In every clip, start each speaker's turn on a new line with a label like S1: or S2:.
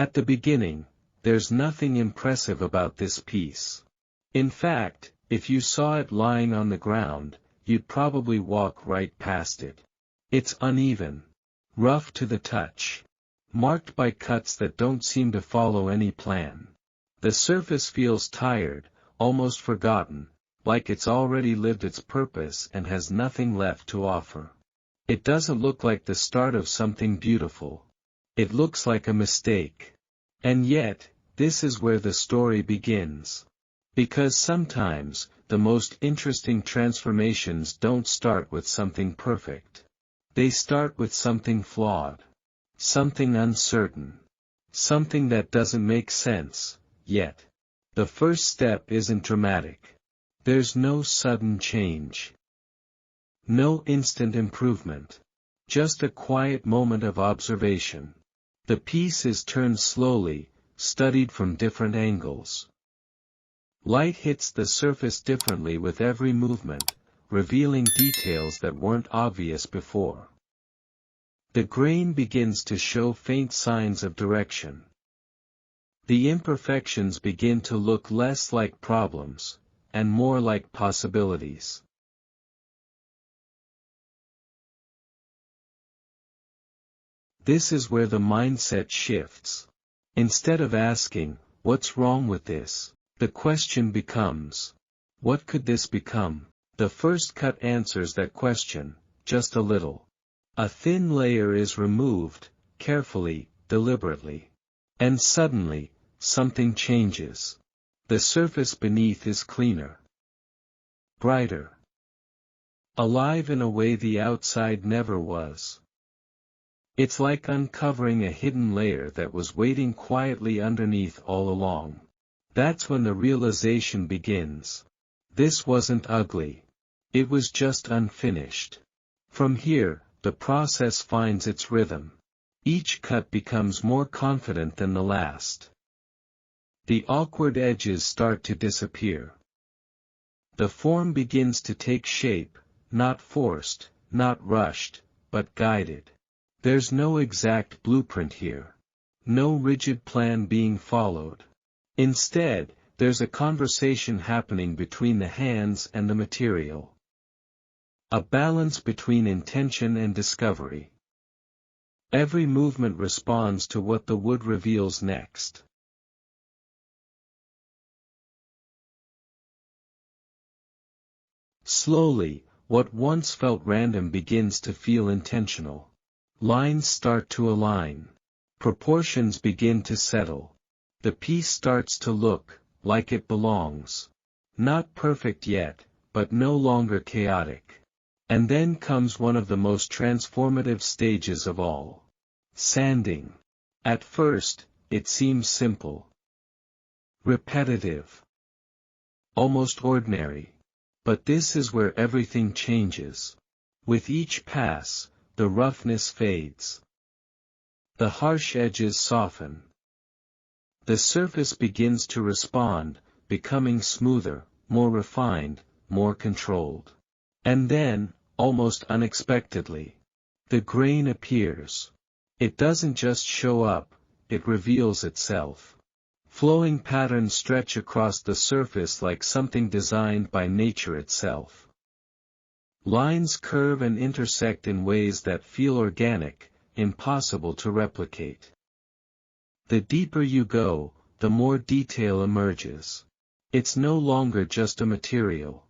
S1: At the beginning, there's nothing impressive about this piece. In fact, if you saw it lying on the ground, you'd probably walk right past it. It's uneven, rough to the touch, marked by cuts that don't seem to follow any plan. The surface feels tired, almost forgotten, like it's already lived its purpose and has nothing left to offer. It doesn't look like the start of something beautiful. It looks like a mistake. And yet, this is where the story begins. Because sometimes, the most interesting transformations don't start with something perfect. They start with something flawed. Something uncertain. Something that doesn't make sense, yet. The first step isn't dramatic. There's no sudden change. No instant improvement. Just a quiet moment of observation. The piece is turned slowly, studied from different angles. Light hits the surface differently with every movement, revealing details that weren't obvious before. The grain begins to show faint signs of direction. The imperfections begin to look less like problems, and more like possibilities. This is where the mindset shifts. Instead of asking, "What's wrong with this?" the question becomes, "What could this become?" The first cut answers that question, just a little. A thin layer is removed, carefully, deliberately. And suddenly, something changes. The surface beneath is cleaner. Brighter. Alive in a way the outside never was. It's like uncovering a hidden layer that was waiting quietly underneath all along. That's when the realization begins. This wasn't ugly. It was just unfinished. From here, the process finds its rhythm. Each cut becomes more confident than the last. The awkward edges start to disappear. The form begins to take shape, not forced, not rushed, but guided. There's no exact blueprint here. No rigid plan being followed. Instead, there's a conversation happening between the hands and the material. A balance between intention and discovery. Every movement responds to what the wood reveals next. Slowly, what once felt random begins to feel intentional. Lines start to align. Proportions begin to settle. The piece starts to look like it belongs. Not perfect yet, but no longer chaotic. And then comes one of the most transformative stages of all. Sanding. At first, it seems simple. Repetitive. Almost ordinary. But this is where everything changes. With each pass, the roughness fades. The harsh edges soften. The surface begins to respond, becoming smoother, more refined, more controlled. And then, almost unexpectedly, the grain appears. It doesn't just show up, it reveals itself. Flowing patterns stretch across the surface like something designed by nature itself. Lines curve and intersect in ways that feel organic, impossible to replicate. The deeper you go, the more detail emerges. It's no longer just a material.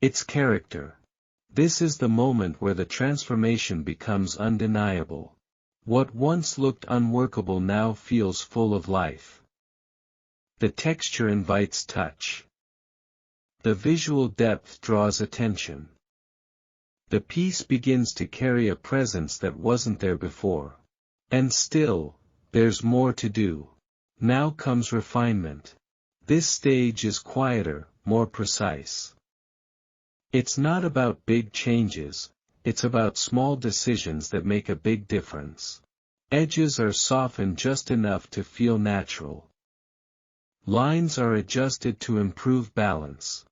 S1: It's character. This is the moment where the transformation becomes undeniable. What once looked unworkable now feels full of life. The texture invites touch. The visual depth draws attention. The piece begins to carry a presence that wasn't there before. And still, there's more to do. Now comes refinement. This stage is quieter, more precise. It's not about big changes, it's about small decisions that make a big difference. Edges are softened just enough to feel natural. Lines are adjusted to improve balance.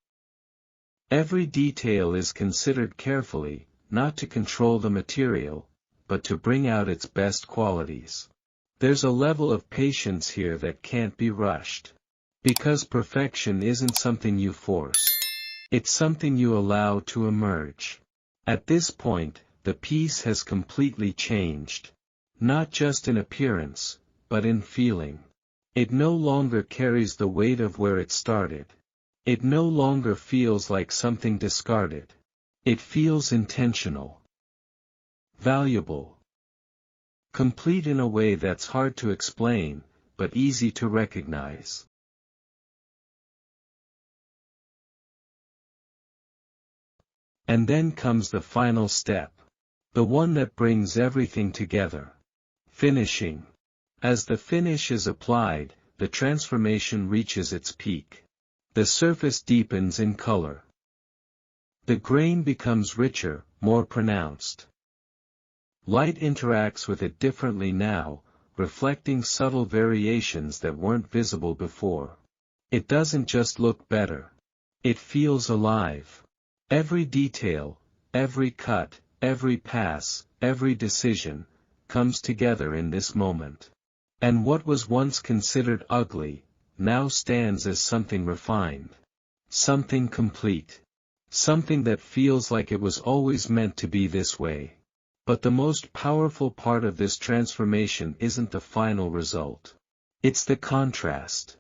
S1: Every detail is considered carefully, not to control the material, but to bring out its best qualities. There's a level of patience here that can't be rushed. Because perfection isn't something you force. It's something you allow to emerge. At this point, the piece has completely changed. Not just in appearance, but in feeling. It no longer carries the weight of where it started. It no longer feels like something discarded. It feels intentional. Valuable. Complete in a way that's hard to explain, but easy to recognize. And then comes the final step. The one that brings everything together. Finishing. As the finish is applied, the transformation reaches its peak. The surface deepens in color. The grain becomes richer, more pronounced. Light interacts with it differently now, reflecting subtle variations that weren't visible before. It doesn't just look better. It feels alive. Every detail, every cut, every pass, every decision, comes together in this moment. And what was once considered ugly, now stands as something refined. Something complete. Something that feels like it was always meant to be this way. But the most powerful part of this transformation isn't the final result. It's the contrast.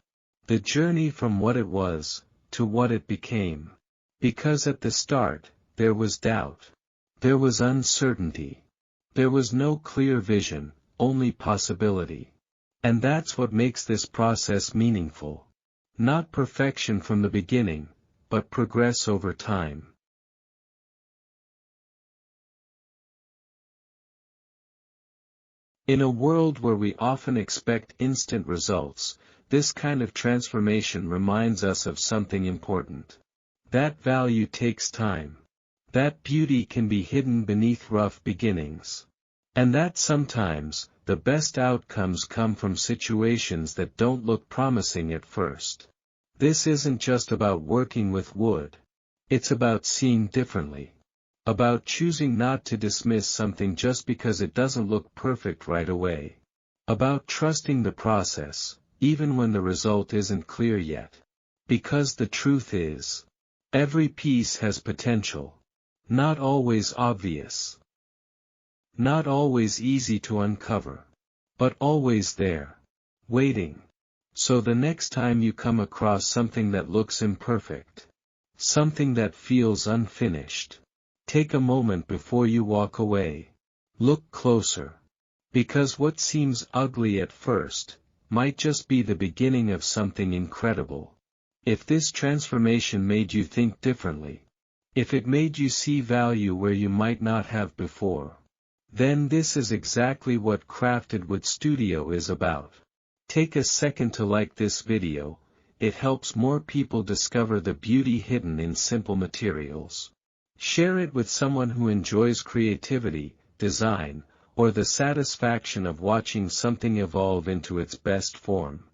S1: The journey from what it was, to what it became. Because at the start, there was doubt. There was uncertainty. There was no clear vision, only possibility. And that's what makes this process meaningful. Not perfection from the beginning, but progress over time. In a world where we often expect instant results, this kind of transformation reminds us of something important. That value takes time. That beauty can be hidden beneath rough beginnings. And that sometimes, the best outcomes come from situations that don't look promising at first. This isn't just about working with wood. It's about seeing differently. About choosing not to dismiss something just because it doesn't look perfect right away. About trusting the process, even when the result isn't clear yet. Because the truth is, every piece has potential. Not always obvious. Not always easy to uncover. But always there. Waiting. So the next time you come across something that looks imperfect. Something that feels unfinished. Take a moment before you walk away. Look closer. Because what seems ugly at first, might just be the beginning of something incredible. If this transformation made you think differently, if it made you see value where you might not have before, then this is exactly what Crafted Wood Studio is about. Take a second to like this video, it helps more people discover the beauty hidden in simple materials. Share it with someone who enjoys creativity, design, or the satisfaction of watching something evolve into its best form.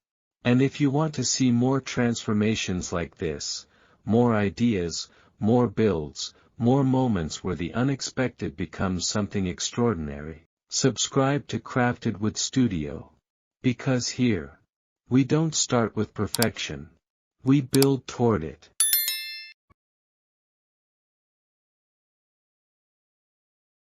S1: And if you want to see more transformations like this, more ideas, more builds, more moments where the unexpected becomes something extraordinary, subscribe to Crafted Wood Studio. Because here, we don't start with perfection. We build toward it.